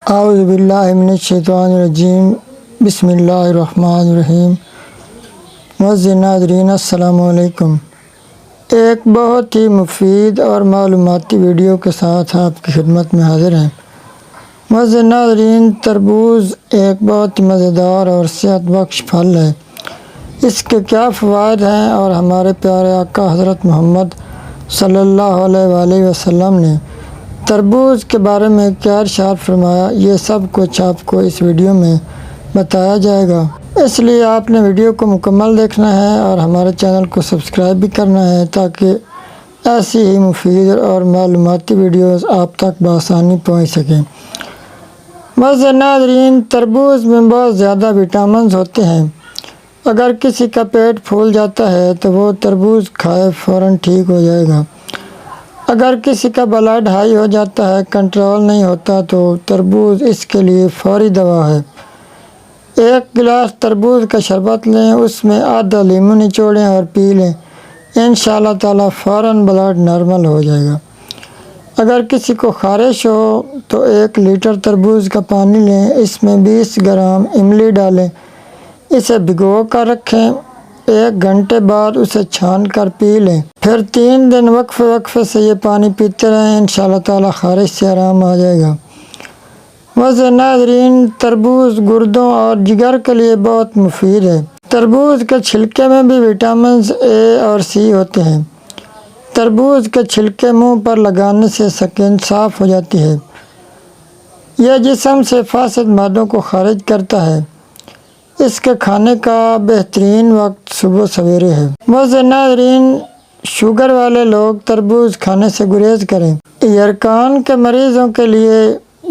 اعوذ باللہ من الشیطان الرجیم بسم اللہ الرحمن الرحیم۔ معزز ناظرین السلام علیکم۔ ایک بہت ہی مفید اور معلوماتی ویڈیو کے ساتھ آپ کی خدمت میں حاضر ہیں۔ معزز ناظرین، تربوز ایک بہت ہی مزیدار اور صحت بخش پھل ہے۔ اس کے کیا فوائد ہیں اور ہمارے پیارے آقا حضرت محمد صلی اللہ علیہ وآلہ وسلم نے تربوز کے بارے میں کیا ارشاد فرمایا، یہ سب کچھ آپ کو اس ویڈیو میں بتایا جائے گا۔ اس لیے آپ نے ویڈیو کو مکمل دیکھنا ہے اور ہمارے چینل کو سبسکرائب بھی کرنا ہے تاکہ ایسی ہی مفید اور معلوماتی ویڈیوز آپ تک بآسانی پہنچ سکیں۔ معزز ناظرین، تربوز میں بہت زیادہ وٹامنز ہوتے ہیں۔ اگر کسی کا پیٹ پھول جاتا ہے تو وہ تربوز کھائے فوراً ٹھیک ہو جائے گا۔ اگر کسی کا بلڈ ہائی ہو جاتا ہے، کنٹرول نہیں ہوتا، تو تربوز اس کے لیے فوری دوا ہے۔ ایک گلاس تربوز کا شربت لیں، اس میں آدھا لیموں نچوڑیں اور پی لیں، انشاءاللہ تعالیٰ فوراً بلڈ نارمل ہو جائے گا۔ اگر کسی کو خارش ہو تو 1 لیٹر تربوز کا پانی لیں، اس میں 20 گرام املی ڈالیں، اسے بھگو کر رکھیں، 1 گھنٹے بعد اسے چھان کر پی لیں، پھر 3 دن وقفے سے یہ پانی پیتے رہیں، انشاءاللہ تعالیٰ خارش سے آرام آ جائے گا۔ معزز ناظرین، تربوز گردوں اور جگر کے لیے بہت مفید ہے۔ تربوز کے چھلکے میں بھی وٹامنز اے اور سی ہوتے ہیں۔ تربوز کے چھلکے منہ پر لگانے سے سکن صاف ہو جاتی ہے۔ یہ جسم سے فاسد مادوں کو خارج کرتا ہے۔ اس کے کھانے کا بہترین وقت صبح سویرے ہے۔ معزز ناظرین، شوگر والے لوگ تربوز کھانے سے گریز کریں۔ یرقان کے مریضوں کے لیے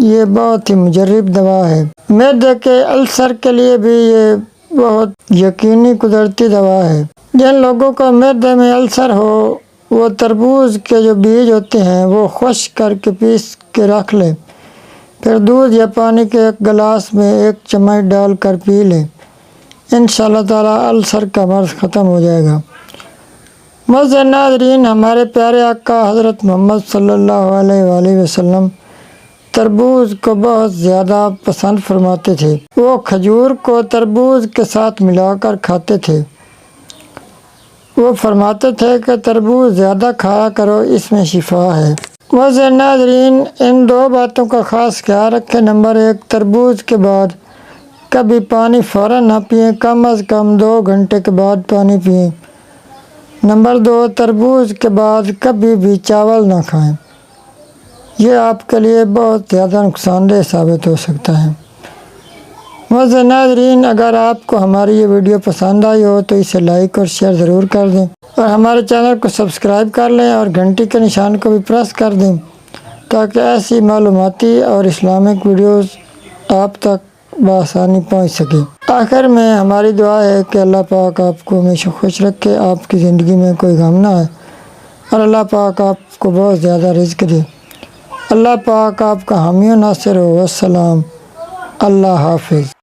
یہ بہت ہی مجرب دوا ہے۔ معدے کے السر کے لیے بھی یہ بہت یقینی قدرتی دوا ہے۔ جن لوگوں کو معدے میں السر ہو وہ تربوز کے جو بیج ہوتے ہیں وہ خشک کر کے پیس کے رکھ لیں، پھر دودھ یا پانی کے 1 گلاس میں 1 چمچ ڈال کر پی لیں، انشاءاللہ تعالیٰ السر کا مرض ختم ہو جائے گا۔ معزز ناظرین، ہمارے پیارے آقا حضرت محمد صلی اللہ علیہ وآلہ وسلم تربوز کو بہت زیادہ پسند فرماتے تھے۔ وہ کھجور کو تربوز کے ساتھ ملا کر کھاتے تھے۔ وہ فرماتے تھے کہ تربوز زیادہ کھایا کرو، اس میں شفا ہے۔ معزز ناظرین، ان 2 باتوں کا خاص خیال رکھیں۔ نمبر 1، تربوز کے بعد کبھی پانی فوراً نہ پئیں، کم از کم 2 گھنٹے کے بعد پانی پئیں۔ نمبر 2، تربوز کے بعد کبھی بھی چاول نہ کھائیں، یہ آپ کے لیے بہت زیادہ نقصان دہ ثابت ہو سکتا ہے۔ معزز ناظرین، اگر آپ کو ہماری یہ ویڈیو پسند آئی ہو تو اسے لائک اور شیئر ضرور کر دیں اور ہمارے چینل کو سبسکرائب کر لیں اور گھنٹی کے نشان کو بھی پریس کر دیں تاکہ ایسی معلوماتی اور اسلامک ویڈیوز آپ تک بآسانی پہنچ سکیں۔ آخر میں ہماری دعا ہے کہ اللہ پاک آپ کو ہمیشہ خوش رکھے، آپ کی زندگی میں کوئی غم نہ آئے اور اللہ پاک آپ کو بہت زیادہ رزق دے۔ اللہ پاک آپ کا حامی و ناصر ہو۔ والسلام، اللہ حافظ۔